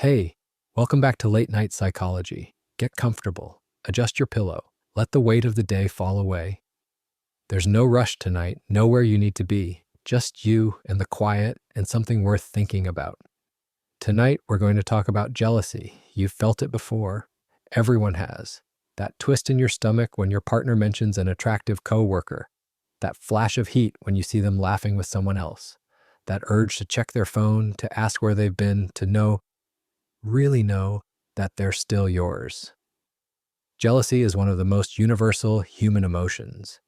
Hey, welcome back to Late Night Psychology. Get comfortable, adjust your pillow, let the weight of the day fall away. There's no rush tonight, nowhere you need to be, just you and the quiet and something worth thinking about. Tonight, we're going to talk about jealousy. You've felt it before. Everyone has. That twist in your stomach when your partner mentions an attractive coworker. That flash of heat when you see them laughing with someone else. That urge to check their phone, to ask where they've been, to really know that they're still yours. Jealousy is one of the most universal human emotions.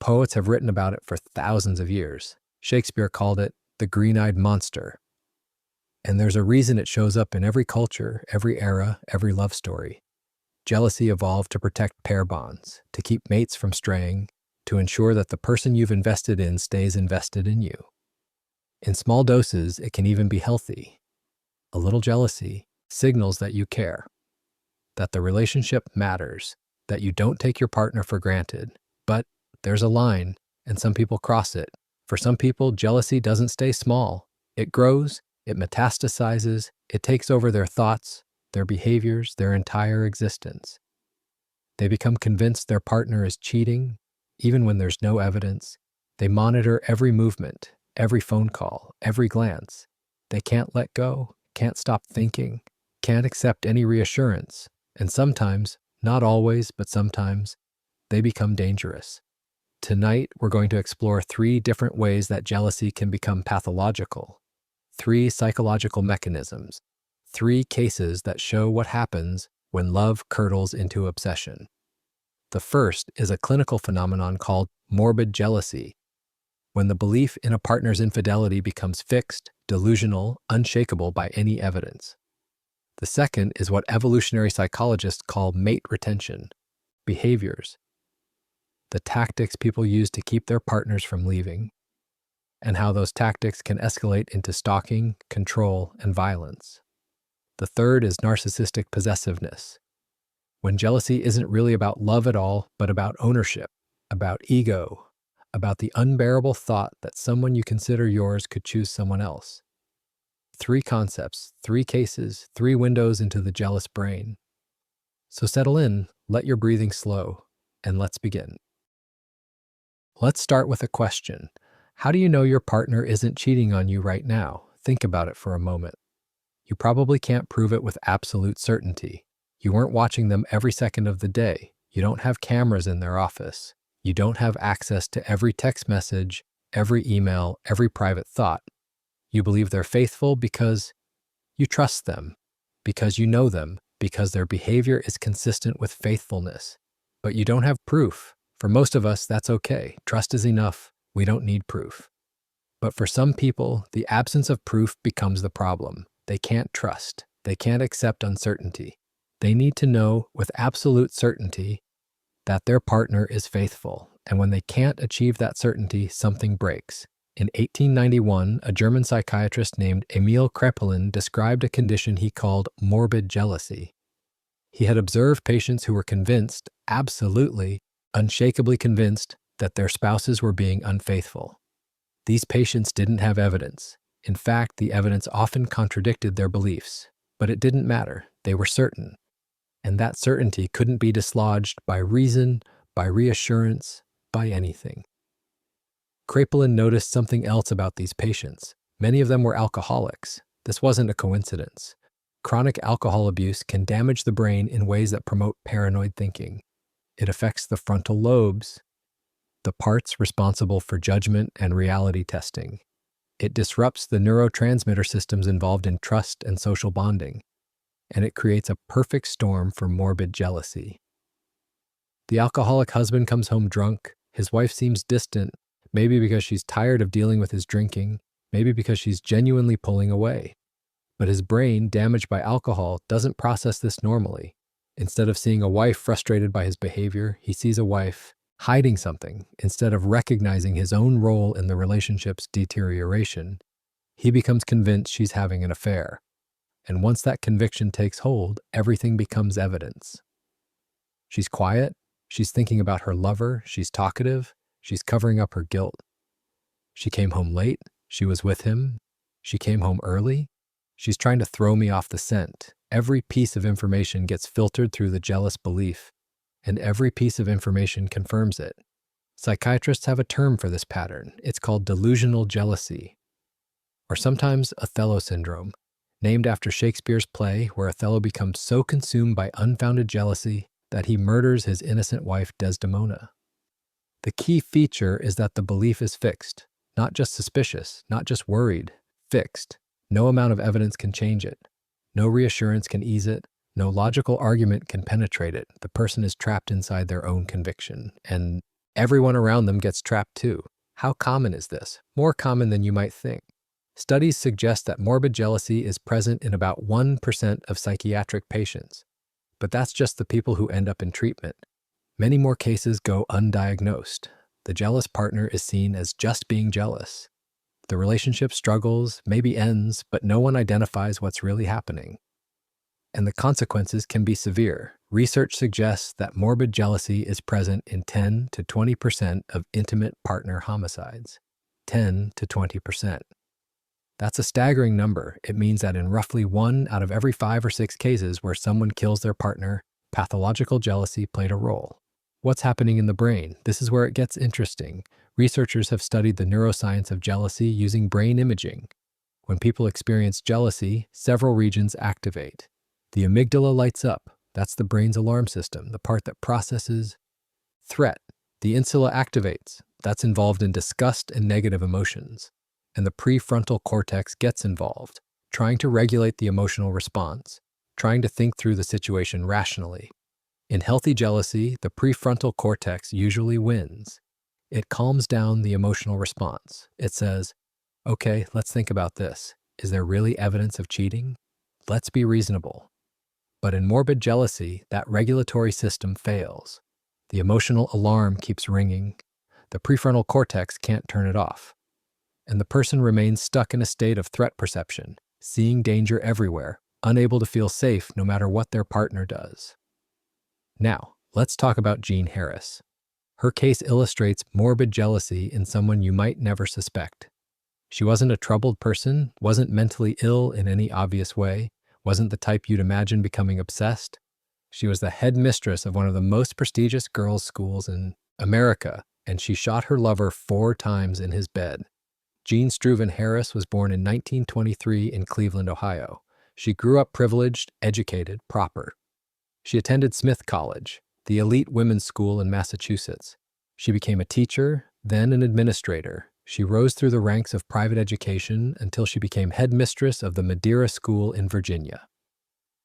Poets have written about it for thousands of years. Shakespeare called it the green-eyed monster. And there's a reason it shows up in every culture, every era, every love story. Jealousy evolved to protect pair bonds, to keep mates from straying, to ensure that the person you've invested in stays invested in you. In small doses, it can even be healthy. A little jealousy signals that you care, that the relationship matters, that you don't take your partner for granted. But there's a line, and some people cross it. For some people, jealousy doesn't stay small. It grows, it metastasizes, it takes over their thoughts, their behaviors, their entire existence. They become convinced their partner is cheating, even when there's no evidence. They monitor every movement, every phone call, every glance. They can't let go, can't stop thinking, can't accept any reassurance, and sometimes, not always, but sometimes, they become dangerous. Tonight, we're going to explore 3 different ways that jealousy can become pathological, 3 psychological mechanisms, 3 cases that show what happens when love curdles into obsession. The first is a clinical phenomenon called morbid jealousy, when the belief in a partner's infidelity becomes fixed, delusional, unshakable by any evidence. The second is what evolutionary psychologists call mate retention, behaviors, the tactics people use to keep their partners from leaving, and how those tactics can escalate into stalking, control, and violence. The third is narcissistic possessiveness, when jealousy isn't really about love at all, but about ownership, about ego, about the unbearable thought that someone you consider yours could choose someone else. 3 concepts, 3 cases, 3 windows into the jealous brain. So settle in, let your breathing slow, and let's begin. Let's start with a question. How do you know your partner isn't cheating on you right now? Think about it for a moment. You probably can't prove it with absolute certainty. You weren't watching them every second of the day. You don't have cameras in their office. You don't have access to every text message, every email, every private thought. You believe they're faithful because you trust them, because you know them, because their behavior is consistent with faithfulness. But you don't have proof. For most of us, that's okay. Trust is enough. We don't need proof. But for some people, the absence of proof becomes the problem. They can't trust. They can't accept uncertainty. They need to know with absolute certainty that their partner is faithful. And when they can't achieve that certainty, something breaks. In 1891, a German psychiatrist named Emil Kraepelin described a condition he called morbid jealousy. He had observed patients who were convinced, absolutely, unshakably convinced, that their spouses were being unfaithful. These patients didn't have evidence. In fact, the evidence often contradicted their beliefs. But it didn't matter. They were certain. And that certainty couldn't be dislodged by reason, by reassurance, by anything. Kraepelin noticed something else about these patients. Many of them were alcoholics. This wasn't a coincidence. Chronic alcohol abuse can damage the brain in ways that promote paranoid thinking. It affects the frontal lobes, the parts responsible for judgment and reality testing. It disrupts the neurotransmitter systems involved in trust and social bonding, and it creates a perfect storm for morbid jealousy. The alcoholic husband comes home drunk. His wife seems distant, maybe because she's tired of dealing with his drinking, maybe because she's genuinely pulling away. But his brain, damaged by alcohol, doesn't process this normally. Instead of seeing a wife frustrated by his behavior, he sees a wife hiding something. Instead of recognizing his own role in the relationship's deterioration, he becomes convinced she's having an affair. And once that conviction takes hold, everything becomes evidence. She's quiet, she's thinking about her lover, she's talkative, she's covering up her guilt. She came home late, she was with him, she came home early, She's trying to throw me off the scent. Every piece of information gets filtered through the jealous belief, and every piece of information confirms it. Psychiatrists have a term for this pattern. It's called delusional jealousy, or sometimes Othello syndrome, named after Shakespeare's play where Othello becomes so consumed by unfounded jealousy that he murders his innocent wife Desdemona. The key feature is that the belief is fixed, not just suspicious, not just worried, fixed. No amount of evidence can change it. No reassurance can ease it. No logical argument can penetrate it. The person is trapped inside their own conviction, and everyone around them gets trapped too. How common is this? More common than you might think. Studies suggest that morbid jealousy is present in about 1% of psychiatric patients, but that's just the people who end up in treatment. Many more cases go undiagnosed. The jealous partner is seen as just being jealous. The relationship struggles, maybe ends, but no one identifies what's really happening. And the consequences can be severe. Research suggests that morbid jealousy is present in 10 to 20% of intimate partner homicides. 10 to 20%. That's a staggering number. It means that in roughly 1 out of every 5 or 6 cases where someone kills their partner, pathological jealousy played a role. What's happening in the brain? This is where it gets interesting. Researchers have studied the neuroscience of jealousy using brain imaging. When people experience jealousy, several regions activate. The amygdala lights up. That's the brain's alarm system, the part that processes threat. The insula activates. That's involved in disgust and negative emotions. And the prefrontal cortex gets involved, trying to regulate the emotional response, trying to think through the situation rationally. In healthy jealousy, the prefrontal cortex usually wins. It calms down the emotional response. It says, okay, let's think about this. Is there really evidence of cheating? Let's be reasonable. But in morbid jealousy, that regulatory system fails. The emotional alarm keeps ringing. The prefrontal cortex can't turn it off. And the person remains stuck in a state of threat perception, seeing danger everywhere, unable to feel safe no matter what their partner does. Now, let's talk about Jean Harris. Her case illustrates morbid jealousy in someone you might never suspect. She wasn't a troubled person, wasn't mentally ill in any obvious way, wasn't the type you'd imagine becoming obsessed. She was the headmistress of one of the most prestigious girls' schools in America, and she shot her lover 4 times in his bed. Jean Struven Harris was born in 1923 in Cleveland, Ohio. She grew up privileged, educated, proper. She attended Smith College, the elite women's school in Massachusetts. She became a teacher, then an administrator. She rose through the ranks of private education until she became headmistress of the Madeira School in Virginia.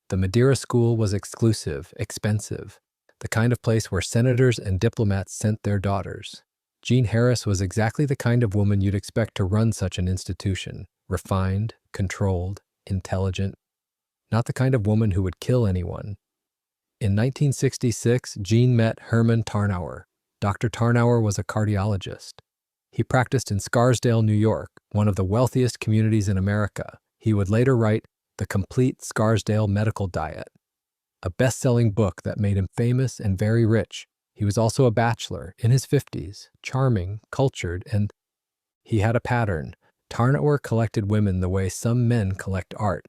The Madeira School was exclusive, expensive, the kind of place where senators and diplomats sent their daughters. Jean Harris was exactly the kind of woman you'd expect to run such an institution, refined, controlled, intelligent, not the kind of woman who would kill anyone. In 1966, Jean met Herman Tarnauer. Dr. Tarnauer was a cardiologist. He practiced in Scarsdale, New York, one of the wealthiest communities in America. He would later write The Complete Scarsdale Medical Diet, a best-selling book that made him famous and very rich. He was also a bachelor, in his 50s, charming, cultured, and he had a pattern. Tarnauer collected women the way some men collect art.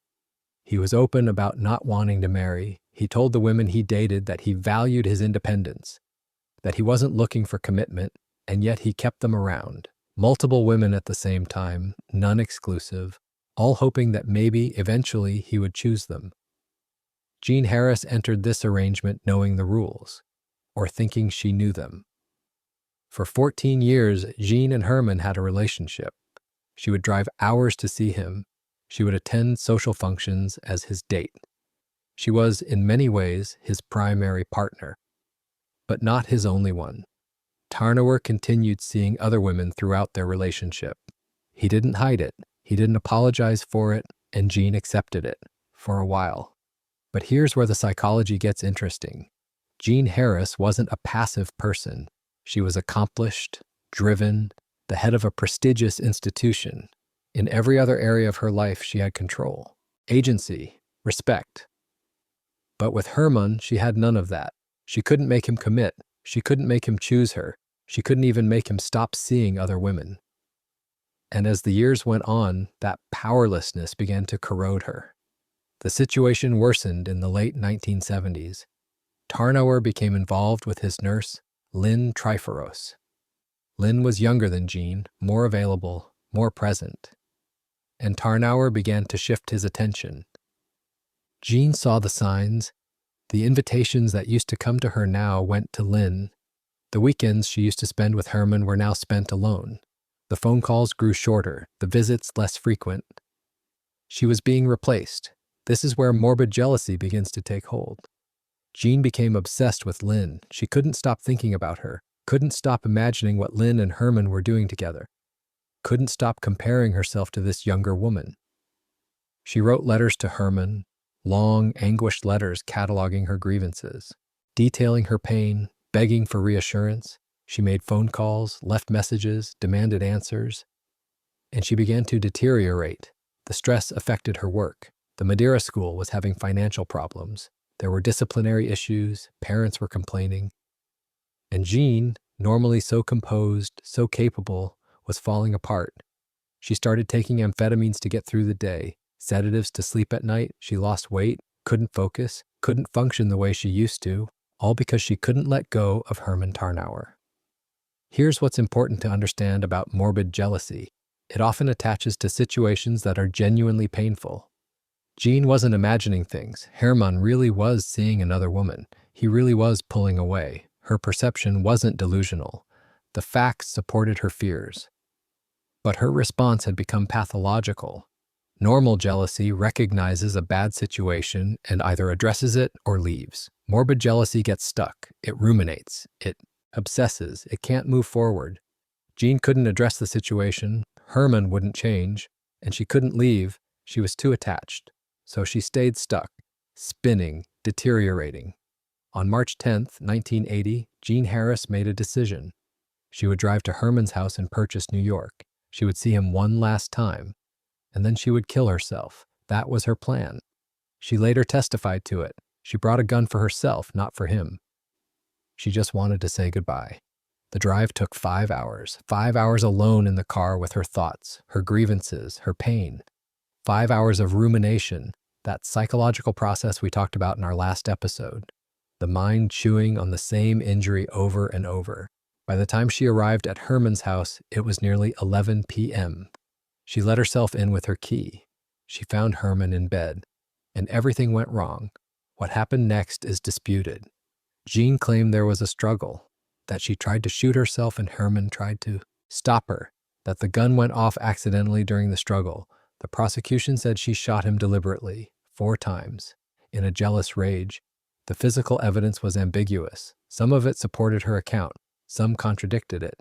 He was open about not wanting to marry. He told the women he dated that he valued his independence, that he wasn't looking for commitment, and yet he kept them around. Multiple women at the same time, none exclusive, all hoping that maybe, eventually, he would choose them. Jean Harris entered this arrangement knowing the rules, or thinking she knew them. For 14 years, Jean and Herman had a relationship. She would drive hours to see him. She would attend social functions as his date. She was, in many ways, his primary partner, but not his only one. Tarnauer continued seeing other women throughout their relationship. He didn't hide it, he didn't apologize for it, and Jean accepted it, for a while. But here's where the psychology gets interesting. Jean Harris wasn't a passive person. She was accomplished, driven, the head of a prestigious institution. In every other area of her life, she had control, agency, respect. But with Herman, she had none of that. She couldn't make him commit. She couldn't make him choose her. She couldn't even make him stop seeing other women. And as the years went on, that powerlessness began to corrode her. The situation worsened in the late 1970s. Tarnower became involved with his nurse, Lynn Triforos. Lynn was younger than Jean, more available, more present. And Tarnower began to shift his attention. Jean saw the signs. The invitations that used to come to her now went to Lynn. The weekends she used to spend with Herman were now spent alone. The phone calls grew shorter, the visits less frequent. She was being replaced. This is where morbid jealousy begins to take hold. Jean became obsessed with Lynn. She couldn't stop thinking about her, couldn't stop imagining what Lynn and Herman were doing together, couldn't stop comparing herself to this younger woman. She wrote letters to Herman, long, anguished letters cataloging her grievances, detailing her pain, begging for reassurance. She made phone calls, left messages, demanded answers, and she began to deteriorate. The stress affected her work. The Madeira school was having financial problems. There were disciplinary issues, parents were complaining. And Jean, normally so composed, so capable, was falling apart. She started taking amphetamines to get through the day, sedatives to sleep at night. She lost weight, couldn't focus, couldn't function the way she used to, all because she couldn't let go of Herman Tarnower. Here's what's important to understand about morbid jealousy. It often attaches to situations that are genuinely painful. Jean wasn't imagining things. Herman really was seeing another woman. He really was pulling away. Her perception wasn't delusional. The facts supported her fears. But her response had become pathological. Normal jealousy recognizes a bad situation and either addresses it or leaves. Morbid jealousy gets stuck. It ruminates. It obsesses. It can't move forward. Jean couldn't address the situation. Herman wouldn't change. And she couldn't leave. She was too attached. So she stayed stuck, spinning, deteriorating. On March 10th, 1980, Jean Harris made a decision. She would drive to Herman's house in Purchase, New York. She would see him one last time, and then she would kill herself. That was her plan. She later testified to it. She brought a gun for herself, not for him. She just wanted to say goodbye. The drive took 5 hours. 5 hours alone in the car with her thoughts, her grievances, her pain. 5 hours of rumination, that psychological process we talked about in our last episode. The mind chewing on the same injury over and over. By the time she arrived at Herman's house, it was nearly 11 p.m. She let herself in with her key. She found Herman in bed, and everything went wrong. What happened next is disputed. Jean claimed there was a struggle, that she tried to shoot herself and Herman tried to stop her, that the gun went off accidentally during the struggle. The prosecution said she shot him deliberately, 4 times, in a jealous rage. The physical evidence was ambiguous. Some of it supported her account, some contradicted it.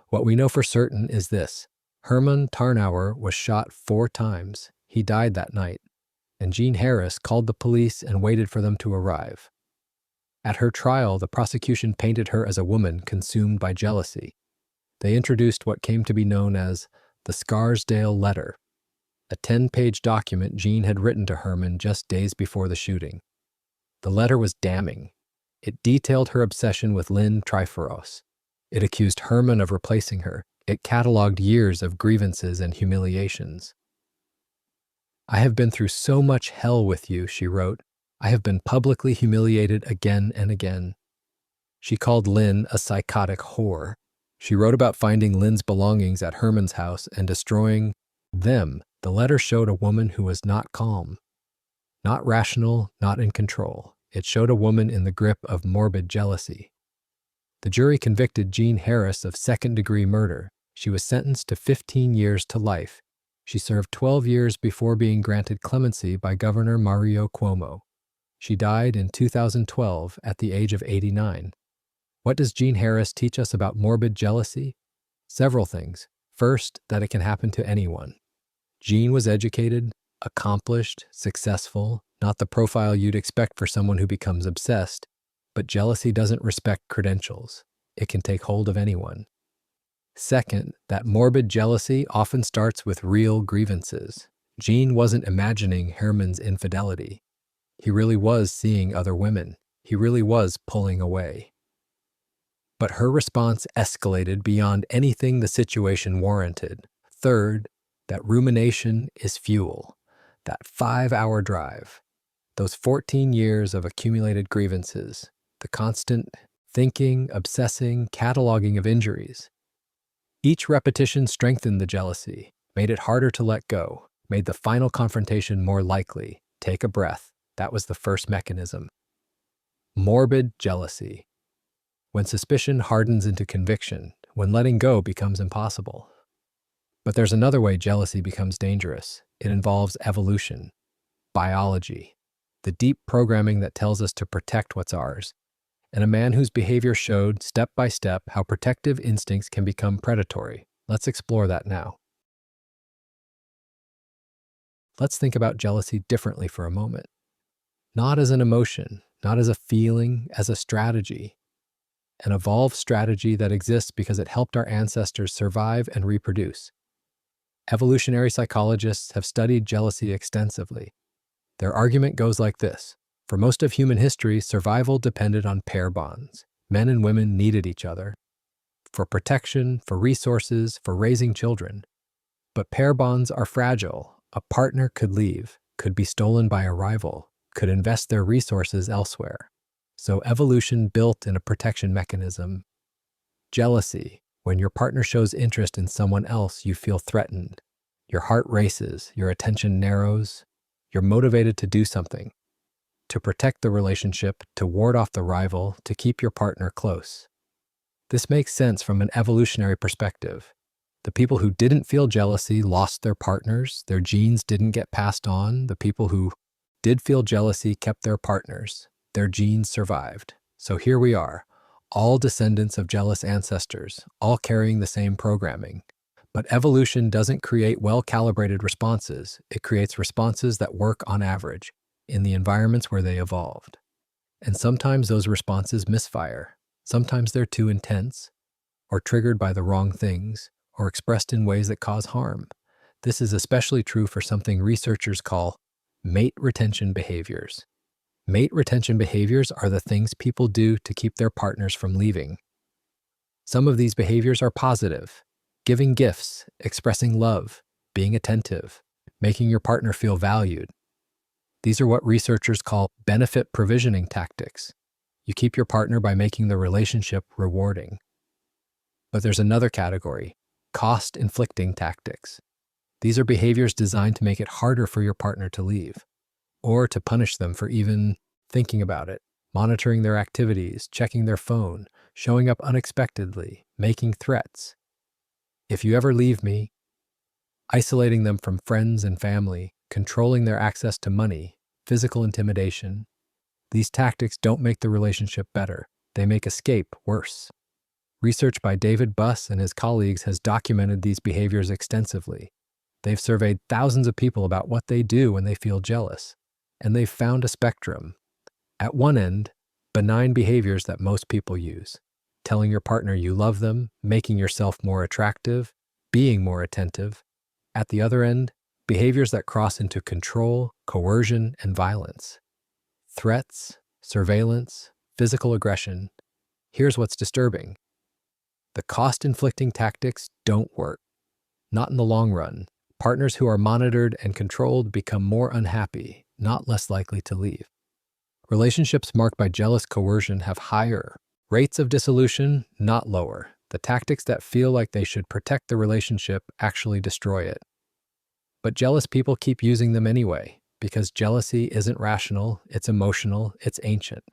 What we know for certain is this: Herman Tarnower was shot 4 times. He died that night, and Jean Harris called the police and waited for them to arrive. At her trial, the prosecution painted her as a woman consumed by jealousy. They introduced what came to be known as the Scarsdale Letter, a 10-page document Jean had written to Herman just days before the shooting. The letter was damning. It detailed her obsession with Lynn Triforos. It accused Herman of replacing her. It cataloged years of grievances and humiliations. "I have been through so much hell with you," she wrote. "I have been publicly humiliated again and again." She called Lynn a psychotic whore. She wrote about finding Lynn's belongings at Herman's house and destroying them. The letter showed a woman who was not calm, not rational, not in control. It showed a woman in the grip of morbid jealousy. The jury convicted Jean Harris of second-degree murder. She was sentenced to 15 years to life. She served 12 years before being granted clemency by Governor Mario Cuomo. She died in 2012 at the age of 89. What does Jean Harris teach us about morbid jealousy? Several things. First, that it can happen to anyone. Jean was educated, accomplished, successful, not the profile you'd expect for someone who becomes obsessed, but jealousy doesn't respect credentials. It can take hold of anyone. Second, that morbid jealousy often starts with real grievances. Jean wasn't imagining Herman's infidelity. He really was seeing other women. He really was pulling away. But her response escalated beyond anything the situation warranted. Third, that rumination is fuel. That 5-hour drive, those 14 years of accumulated grievances, the constant thinking, obsessing, cataloging of injuries. Each repetition strengthened the jealousy, made it harder to let go, made the final confrontation more likely. Take a breath. That was the first mechanism. Morbid jealousy. When suspicion hardens into conviction, when letting go becomes impossible. But there's another way jealousy becomes dangerous. It involves evolution, biology, the deep programming that tells us to protect what's ours, and a man whose behavior showed step by step how protective instincts can become predatory. Let's explore that now. Let's think about jealousy differently for a moment. Not as an emotion, not as a feeling, as a strategy. An evolved strategy that exists because it helped our ancestors survive and reproduce. Evolutionary psychologists have studied jealousy extensively. Their argument goes like this. For most of human history, survival depended on pair bonds. Men and women needed each other for protection, for resources, for raising children. But pair bonds are fragile. A partner could leave, could be stolen by a rival, could invest their resources elsewhere. So evolution built in a protection mechanism. Jealousy. When your partner shows interest in someone else, you feel threatened. Your heart races, your attention narrows. You're motivated to do something. To protect the relationship, to ward off the rival, to keep your partner close. This makes sense from an evolutionary perspective. The people who didn't feel jealousy lost their partners, their genes didn't get passed on. The people who did feel jealousy kept their partners, their genes survived. So here we are, all descendants of jealous ancestors, all carrying the same programming. But evolution doesn't create well-calibrated responses. It creates responses that work on average in the environments where they evolved. And sometimes those responses misfire. Sometimes they're too intense, or triggered by the wrong things, or expressed in ways that cause harm. This is especially true for something researchers call mate retention behaviors. Mate retention behaviors are the things people do to keep their partners from leaving. Some of these behaviors are positive: giving gifts, expressing love, being attentive, making your partner feel valued. These are what researchers call benefit provisioning tactics. You keep your partner by making the relationship rewarding. But there's another category: cost-inflicting tactics. These are behaviors designed to make it harder for your partner to leave, or to punish them for even thinking about it, monitoring their activities, checking their phone, showing up unexpectedly, making threats. If you ever leave me, isolating them from friends and family, controlling their access to money, physical intimidation. These tactics don't make the relationship better. They make escape worse. Research by David Buss and his colleagues has documented these behaviors extensively. They've surveyed thousands of people about what they do when they feel jealous, and they've found a spectrum. At one end, benign behaviors that most people use: telling your partner you love them, making yourself more attractive, being more attentive. At the other end, behaviors that cross into control, coercion, and violence. Threats, surveillance, physical aggression. Here's what's disturbing. The cost-inflicting tactics don't work. Not in the long run. Partners who are monitored and controlled become more unhappy, not less likely to leave. Relationships marked by jealous coercion have higher rates of dissolution, not lower. The tactics that feel like they should protect the relationship actually destroy it. But jealous people keep using them anyway, because jealousy isn't rational, it's emotional, it's ancient.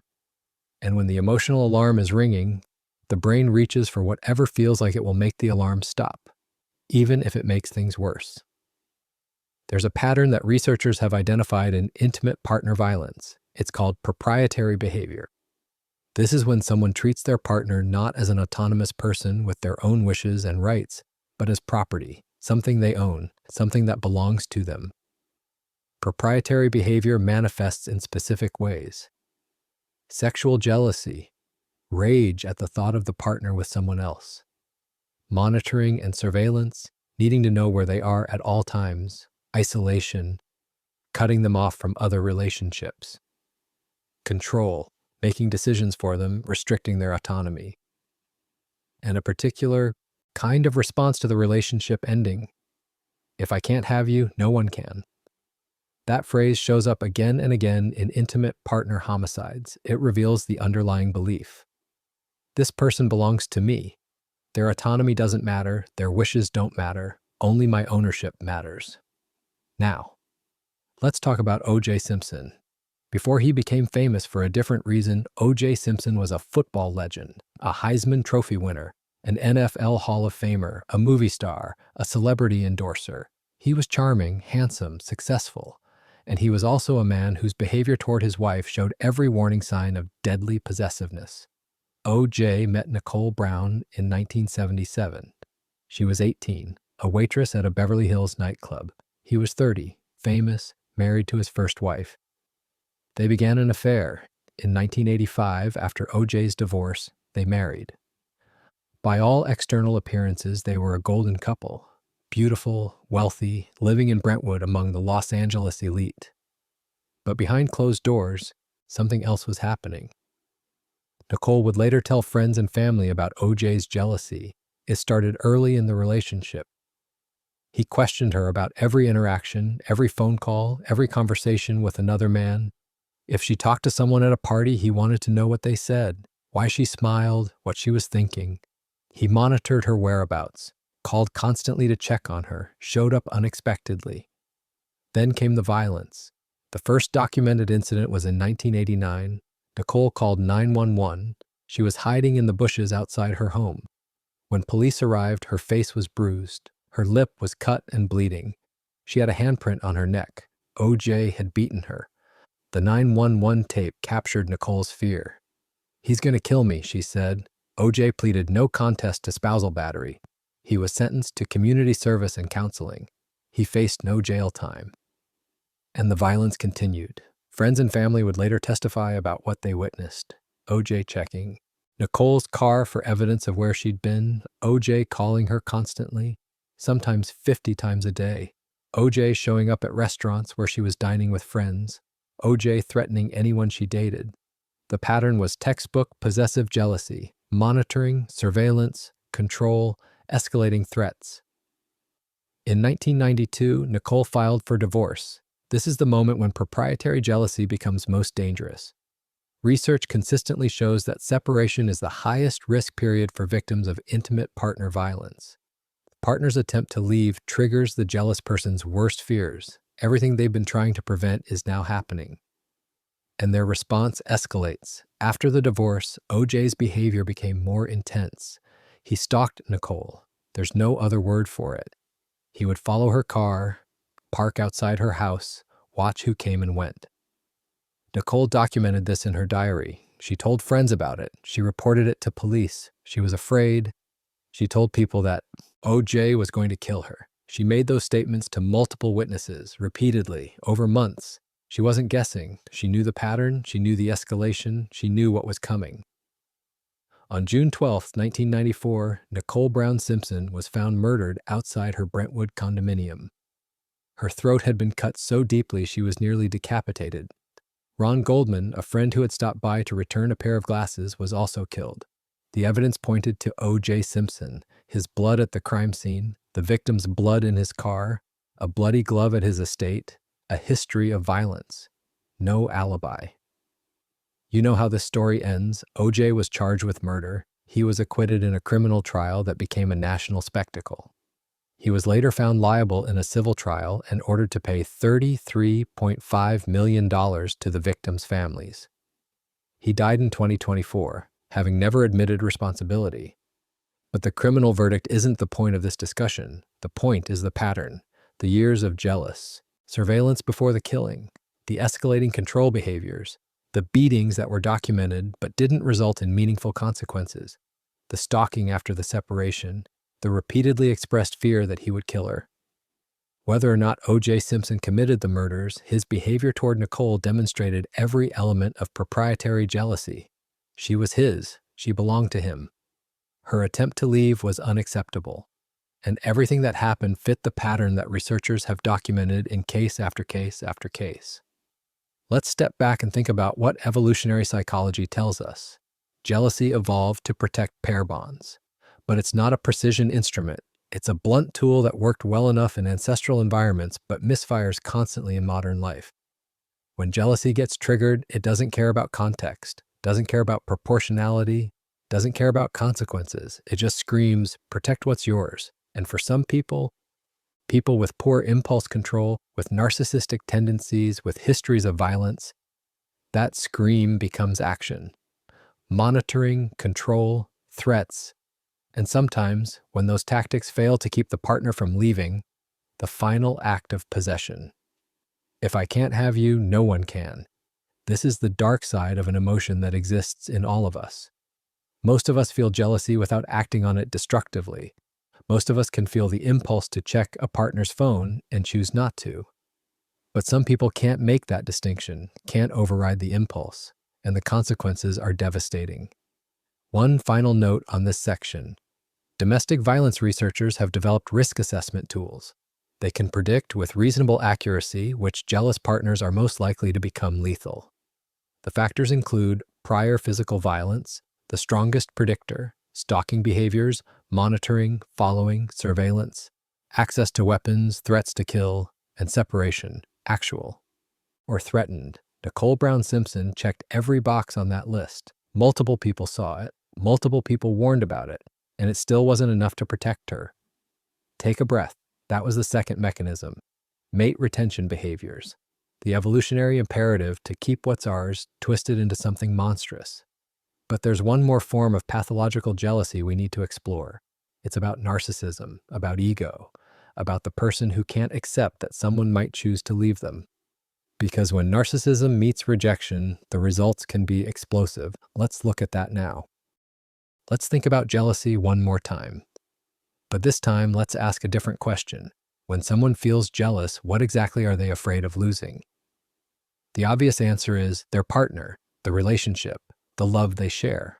And when the emotional alarm is ringing, the brain reaches for whatever feels like it will make the alarm stop, even if it makes things worse. There's a pattern that researchers have identified in intimate partner violence. It's called proprietary behavior. This is when someone treats their partner not as an autonomous person with their own wishes and rights, but as property, something they own, something that belongs to them. Proprietary behavior manifests in specific ways. Sexual jealousy, rage at the thought of the partner with someone else. Monitoring and surveillance, needing to know where they are at all times. Isolation, cutting them off from other relationships. Control, making decisions for them, restricting their autonomy. And a particular kind of response to the relationship ending, If I can't have you, no one can. That phrase shows up again and again in intimate partner homicides. It reveals the underlying belief. This person belongs to me. Their autonomy doesn't matter, their wishes don't matter, only my ownership matters. Now, let's talk about O.J. Simpson. Before he became famous for a different reason, O.J. Simpson was a football legend, a Heisman Trophy winner, an NFL Hall of Famer, a movie star, a celebrity endorser. He was charming, handsome, successful, and he was also a man whose behavior toward his wife showed every warning sign of deadly possessiveness. O.J. met Nicole Brown in 1977. She was 18, a waitress at a Beverly Hills nightclub. He was 30, famous, married to his first wife. They began an affair. In 1985, after O.J.'s divorce, they married. By all external appearances, they were a golden couple, beautiful, wealthy, living in Brentwood among the Los Angeles elite. But behind closed doors, something else was happening. Nicole would later tell friends and family about O.J.'s jealousy. It started early in the relationship. He questioned her about every interaction, every phone call, every conversation with another man. If she talked to someone at a party, he wanted to know what they said, why she smiled, what she was thinking. He monitored her whereabouts, called constantly to check on her, showed up unexpectedly. Then came the violence. The first documented incident was in 1989. Nicole called 911. She was hiding in the bushes outside her home. When police arrived, her face was bruised. Her lip was cut and bleeding. She had a handprint on her neck. O.J. had beaten her. The 911 tape captured Nicole's fear. "He's going to kill me," she said. O.J. pleaded no contest to spousal battery. He was sentenced to community service and counseling. He faced no jail time. And the violence continued. Friends and family would later testify about what they witnessed. O.J. checking Nicole's car for evidence of where she'd been, O.J. calling her constantly, sometimes 50 times a day, O.J. showing up at restaurants where she was dining with friends, O.J. threatening anyone she dated. The pattern was textbook possessive jealousy, monitoring, surveillance, control, escalating threats. In 1992, Nicole filed for divorce. This is the moment when proprietary jealousy becomes most dangerous. Research consistently shows that separation is the highest risk period for victims of intimate partner violence. The partner's attempt to leave triggers the jealous person's worst fears. Everything they've been trying to prevent is now happening. And their response escalates. After the divorce, O.J.'s behavior became more intense. He stalked Nicole. There's no other word for it. He would follow her car, park outside her house, watch who came and went. Nicole documented this in her diary. She told friends about it. She reported it to police. She was afraid. She told people that O.J. was going to kill her. She made those statements to multiple witnesses, repeatedly, over months. She wasn't guessing. She knew the pattern. She knew the escalation. She knew what was coming. On June 12, 1994, Nicole Brown Simpson was found murdered outside her Brentwood condominium. Her throat had been cut so deeply she was nearly decapitated. Ron Goldman, a friend who had stopped by to return a pair of glasses, was also killed. The evidence pointed to O.J. Simpson, his blood at the crime scene, the victim's blood in his car, a bloody glove at his estate, a history of violence. No alibi. You know how this story ends. O.J. was charged with murder. He was acquitted in a criminal trial that became a national spectacle. He was later found liable in a civil trial and ordered to pay $33.5 million to the victims' families. He died in 2024, having never admitted responsibility. But the criminal verdict isn't the point of this discussion. The point is the pattern, the years of jealous, surveillance before the killing, the escalating control behaviors, the beatings that were documented but didn't result in meaningful consequences, the stalking after the separation, the repeatedly expressed fear that he would kill her. Whether or not O.J. Simpson committed the murders, his behavior toward Nicole demonstrated every element of proprietary jealousy. She was his. She belonged to him. Her attempt to leave was unacceptable, and everything that happened fit the pattern that researchers have documented in case after case after case. Let's step back and think about what evolutionary psychology tells us. Jealousy evolved to protect pair bonds, but it's not a precision instrument. It's a blunt tool that worked well enough in ancestral environments but misfires constantly in modern life. When jealousy gets triggered, it doesn't care about context, doesn't care about proportionality, doesn't care about consequences. It just screams, protect what's yours. And for some people, people with poor impulse control, with narcissistic tendencies, with histories of violence, that scream becomes action. Monitoring, control, threats, and sometimes, when those tactics fail to keep the partner from leaving, the final act of possession. If I can't have you, no one can. This is the dark side of an emotion that exists in all of us. Most of us feel jealousy without acting on it destructively. Most of us can feel the impulse to check a partner's phone and choose not to. But some people can't make that distinction, can't override the impulse, and the consequences are devastating. One final note on this section. Domestic violence researchers have developed risk assessment tools. They can predict with reasonable accuracy which jealous partners are most likely to become lethal. The factors include prior physical violence, the strongest predictor, stalking behaviors, monitoring, following, surveillance, access to weapons, threats to kill, and separation, actual or threatened. Nicole Brown Simpson checked every box on that list. Multiple people saw it, multiple people warned about it, and it still wasn't enough to protect her. Take a breath. That was the second mechanism. Mate retention behaviors. The evolutionary imperative to keep what's ours twisted into something monstrous. But there's one more form of pathological jealousy we need to explore. It's about narcissism, about ego, about the person who can't accept that someone might choose to leave them. Because when narcissism meets rejection, the results can be explosive. Let's look at that now. Let's think about jealousy one more time. But this time, let's ask a different question. When someone feels jealous, what exactly are they afraid of losing? The obvious answer is their partner, the relationship, the love they share.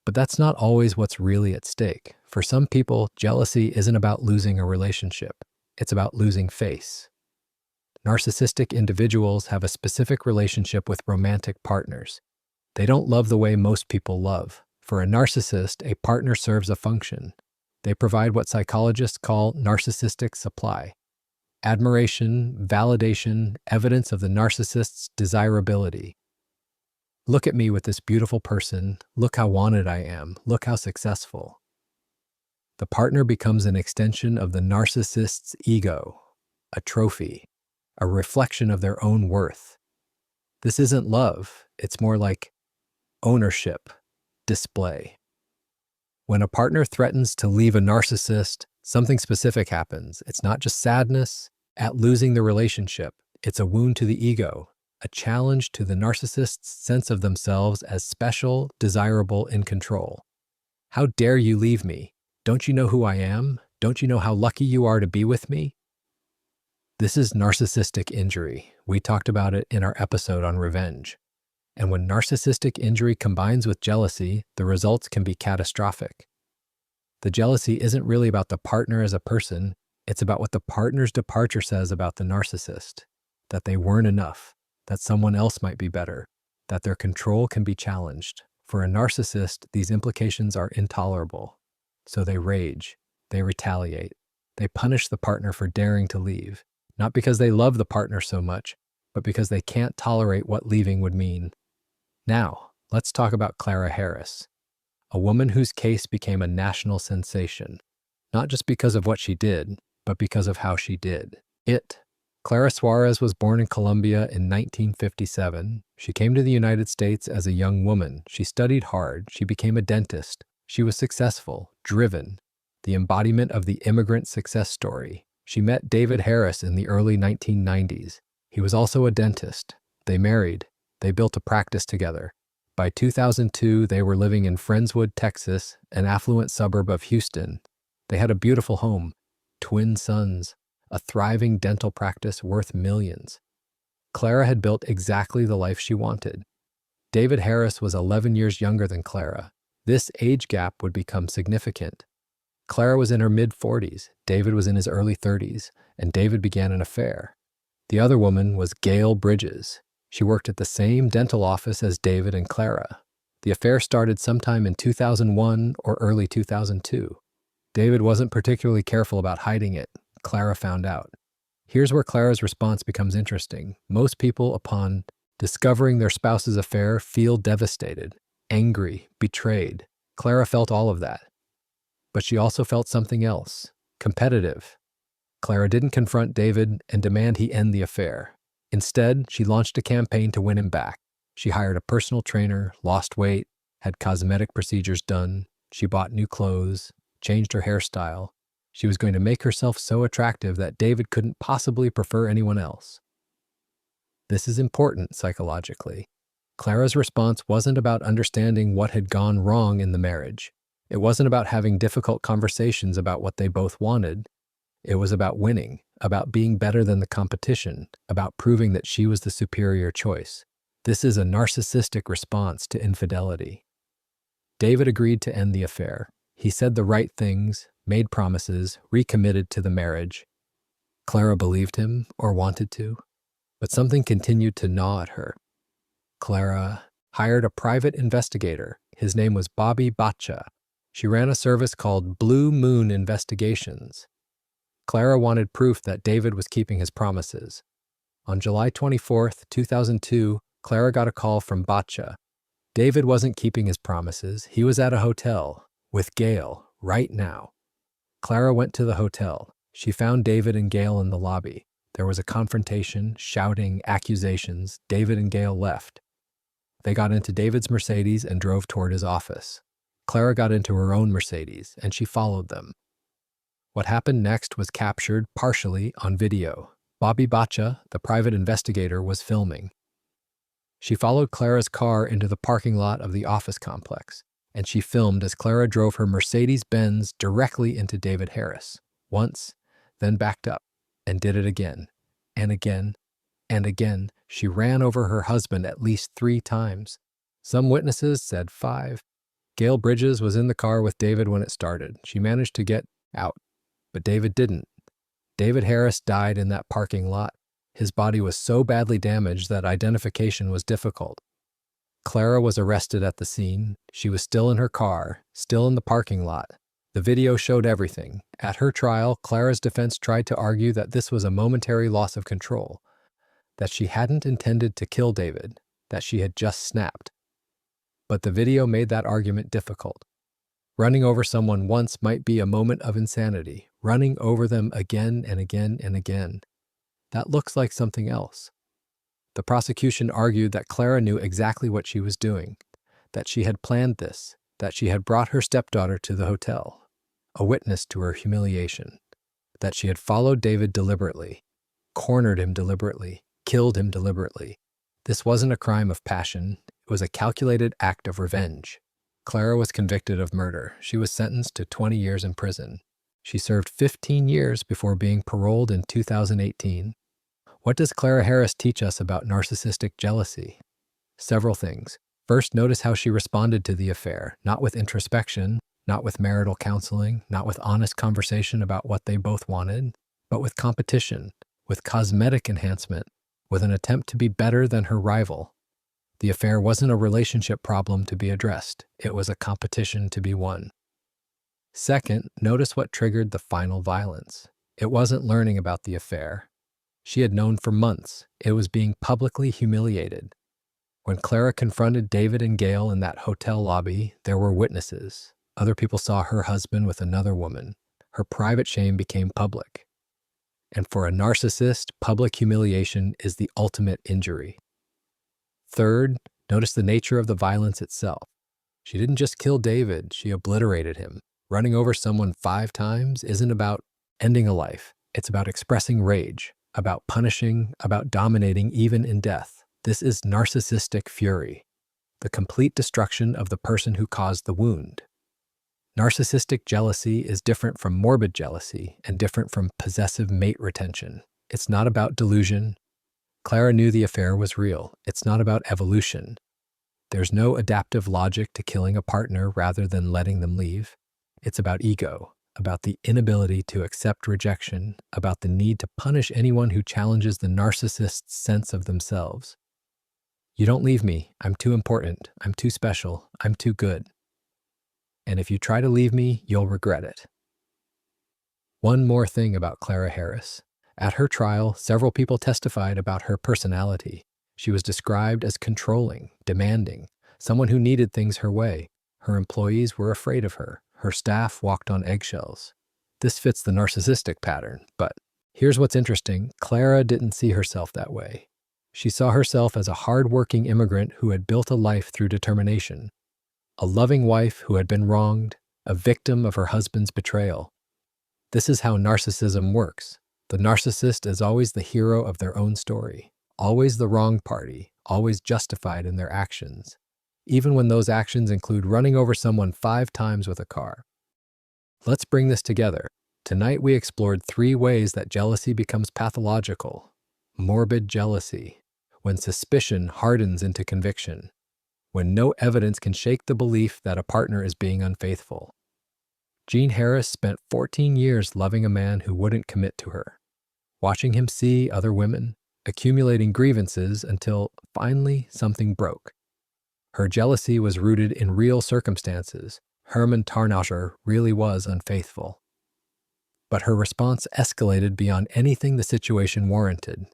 But that's not always what's really at stake. For some people, jealousy isn't about losing a relationship. It's about losing face. Narcissistic individuals have a specific relationship with romantic partners. They don't love the way most people love. For a narcissist, a partner serves a function. They provide what psychologists call narcissistic supply. Admiration, validation, evidence of the narcissist's desirability. Look at me with this beautiful person. Look how wanted I am. Look how successful. The partner becomes an extension of the narcissist's ego, a trophy, a reflection of their own worth. This isn't love. It's more like ownership, display. When a partner threatens to leave a narcissist, something specific happens. It's not just sadness at losing the relationship. It's a wound to the ego, a challenge to the narcissist's sense of themselves as special, desirable, in control. How dare you leave me? Don't you know who I am? Don't you know how lucky you are to be with me? This is narcissistic injury. We talked about it in our episode on revenge. And when narcissistic injury combines with jealousy, the results can be catastrophic. The jealousy isn't really about the partner as a person, it's about what the partner's departure says about the narcissist, that they weren't enough, that someone else might be better, that their control can be challenged. For a narcissist, these implications are intolerable. So they rage, they retaliate, they punish the partner for daring to leave, not because they love the partner so much, but because they can't tolerate what leaving would mean. Now, let's talk about Clara Harris, a woman whose case became a national sensation, not just because of what she did, but because of how she did it. Clara Suarez was born in Colombia in 1957. She came to the United States as a young woman. She studied hard. She became a dentist. She was successful, driven, the embodiment of the immigrant success story. She met David Harris in the early 1990s. He was also a dentist. They married. They built a practice together. By 2002, they were living in Friendswood, Texas, an affluent suburb of Houston. They had a beautiful home, twin sons, a thriving dental practice worth millions. Clara had built exactly the life she wanted. David Harris was 11 years younger than Clara. This age gap would become significant. Clara was in her mid-40s, David was in his early 30s, and David began an affair. The other woman was Gail Bridges. She worked at the same dental office as David and Clara. The affair started sometime in 2001 or early 2002. David wasn't particularly careful about hiding it. Clara found out. Here's where Clara's response becomes interesting. Most people, upon discovering their spouse's affair, feel devastated, angry, betrayed. Clara felt all of that. But she also felt something else, competitive. Clara didn't confront David and demand he end the affair. Instead, she launched a campaign to win him back. She hired a personal trainer, lost weight, had cosmetic procedures done. She bought new clothes, changed her hairstyle. She was going to make herself so attractive that David couldn't possibly prefer anyone else. This is important psychologically. Clara's response wasn't about understanding what had gone wrong in the marriage. It wasn't about having difficult conversations about what they both wanted. It was about winning, about being better than the competition, about proving that she was the superior choice. This is a narcissistic response to infidelity. David agreed to end the affair. He said the right things, made promises, recommitted to the marriage. Clara believed him, or wanted to, but something continued to gnaw at her. Clara hired a private investigator. His name was Bobby Bacha. She ran a service called Blue Moon Investigations. Clara wanted proof that David was keeping his promises. On July 24, 2002, Clara got a call from Bacha. David wasn't keeping his promises. He was at a hotel with Gail right now. Clara went to the hotel. She found David and Gail in the lobby. There was a confrontation, shouting, accusations. David and Gail left. They got into David's Mercedes and drove toward his office. Clara got into her own Mercedes, and she followed them. What happened next was captured partially on video. Bobby Bacha, the private investigator, was filming. She followed Clara's car into the parking lot of the office complex, and she filmed as Clara drove her Mercedes-Benz directly into David Harris, once, then backed up, and did it again, and again, and again. She ran over her husband at least 3 times. Some witnesses said 5. Gail Bridges was in the car with David when it started. She managed to get out, but David didn't. David Harris died in that parking lot. His body was so badly damaged that identification was difficult. Clara was arrested at the scene. She was still in her car, still in the parking lot. The video showed everything. At her trial, Clara's defense tried to argue that this was a momentary loss of control, that she hadn't intended to kill David, that she had just snapped. But the video made that argument difficult. Running over someone once might be a moment of insanity. Running over them again and again and again, that looks like something else. The prosecution argued that Clara knew exactly what she was doing, that she had planned this, that she had brought her stepdaughter to the hotel, a witness to her humiliation, that she had followed David deliberately, cornered him deliberately, killed him deliberately. This wasn't a crime of passion. It was a calculated act of revenge. Clara was convicted of murder. She was sentenced to 20 years in prison. She served 15 years before being paroled in 2018. What does Clara Harris teach us about narcissistic jealousy? Several things. First, notice how she responded to the affair, not with introspection, not with marital counseling, not with honest conversation about what they both wanted, but with competition, with cosmetic enhancement, with an attempt to be better than her rival. The affair wasn't a relationship problem to be addressed. It was a competition to be won. Second, notice what triggered the final violence. It wasn't learning about the affair. She had known for months. It was being publicly humiliated. When Clara confronted David and Gail in that hotel lobby, there were witnesses. Other people saw her husband with another woman. Her private shame became public. And for a narcissist, public humiliation is the ultimate injury. Third, notice the nature of the violence itself. She didn't just kill David, she obliterated him. Running over someone 5 times isn't about ending a life. It's about expressing rage, about punishing, about dominating even in death. This is narcissistic fury, the complete destruction of the person who caused the wound. Narcissistic jealousy is different from morbid jealousy and different from possessive mate retention. It's not about delusion. Clara knew the affair was real. It's not about evolution. There's no adaptive logic to killing a partner rather than letting them leave. It's about ego, about the inability to accept rejection, about the need to punish anyone who challenges the narcissist's sense of themselves. You don't leave me. I'm too important. I'm too special. I'm too good. And if you try to leave me, you'll regret it. One more thing about Clara Harris. At her trial, several people testified about her personality. She was described as controlling, demanding, someone who needed things her way. Her employees were afraid of her. Her staff walked on eggshells. This fits the narcissistic pattern, but here's what's interesting. Clara didn't see herself that way. She saw herself as a hard-working immigrant who had built a life through determination, a loving wife who had been wronged, a victim of her husband's betrayal. This is how narcissism works. The narcissist is always the hero of their own story, always the wrong party, always justified in their actions, even when those actions include running over someone 5 times with a car. Let's bring this together. Tonight we explored 3 ways that jealousy becomes pathological. Morbid jealousy, when suspicion hardens into conviction, when no evidence can shake the belief that a partner is being unfaithful. Jean Harris spent 14 years loving a man who wouldn't commit to her, watching him see other women, accumulating grievances until finally something broke. Her jealousy was rooted in real circumstances. Herman Tarnauscher really was unfaithful. But her response escalated beyond anything the situation warranted.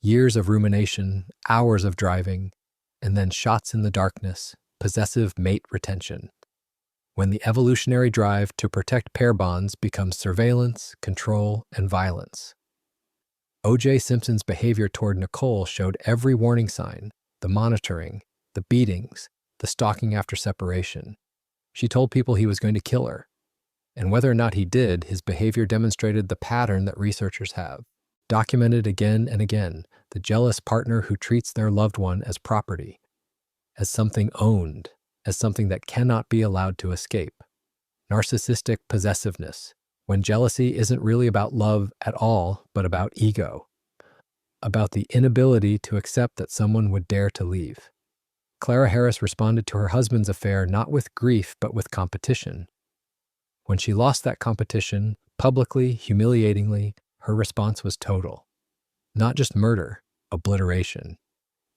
Years of rumination, hours of driving, and then shots in the darkness, possessive mate retention. When the evolutionary drive to protect pair bonds becomes surveillance, control, and violence. O.J. Simpson's behavior toward Nicole showed every warning sign, the monitoring, the beatings, the stalking after separation. She told people he was going to kill her. And whether or not he did, his behavior demonstrated the pattern that researchers have documented again and again: the jealous partner who treats their loved one as property, as something owned, as something that cannot be allowed to escape. Narcissistic possessiveness, when jealousy isn't really about love at all, but about ego, about the inability to accept that someone would dare to leave. Clara Harris responded to her husband's affair not with grief, but with competition. When she lost that competition, publicly, humiliatingly, her response was total. Not just murder, obliteration.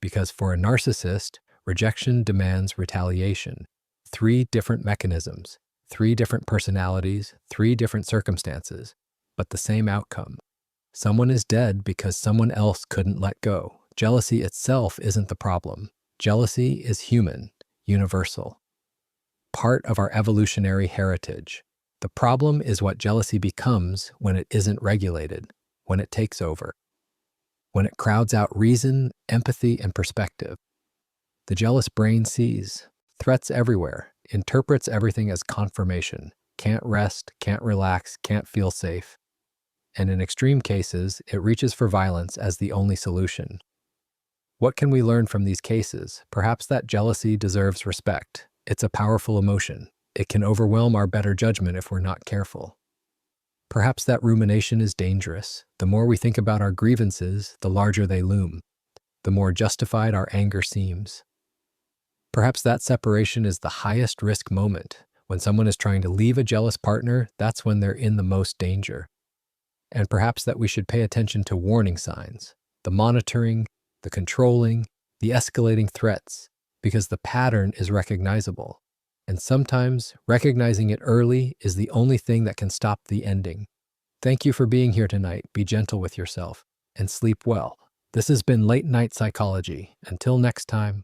Because for a narcissist, rejection demands retaliation. 3 different mechanisms, 3 different personalities, 3 different circumstances, but the same outcome. Someone is dead because someone else couldn't let go. Jealousy itself isn't the problem. Jealousy is human, universal, part of our evolutionary heritage. The problem is what jealousy becomes when it isn't regulated, when it takes over, when it crowds out reason, empathy, and perspective. The jealous brain sees threats everywhere, interprets everything as confirmation, can't rest, can't relax, can't feel safe. And in extreme cases, it reaches for violence as the only solution. What can we learn from these cases? Perhaps that jealousy deserves respect. It's a powerful emotion. It can overwhelm our better judgment if we're not careful. Perhaps that rumination is dangerous. The more we think about our grievances, the larger they loom, the more justified our anger seems. Perhaps that separation is the highest risk moment. When someone is trying to leave a jealous partner, that's when they're in the most danger. And perhaps that we should pay attention to warning signs, the monitoring, the controlling, the escalating threats, because the pattern is recognizable. And sometimes recognizing it early is the only thing that can stop the ending. Thank you for being here tonight. Be gentle with yourself and sleep well. This has been Late Night Psychology. Until next time.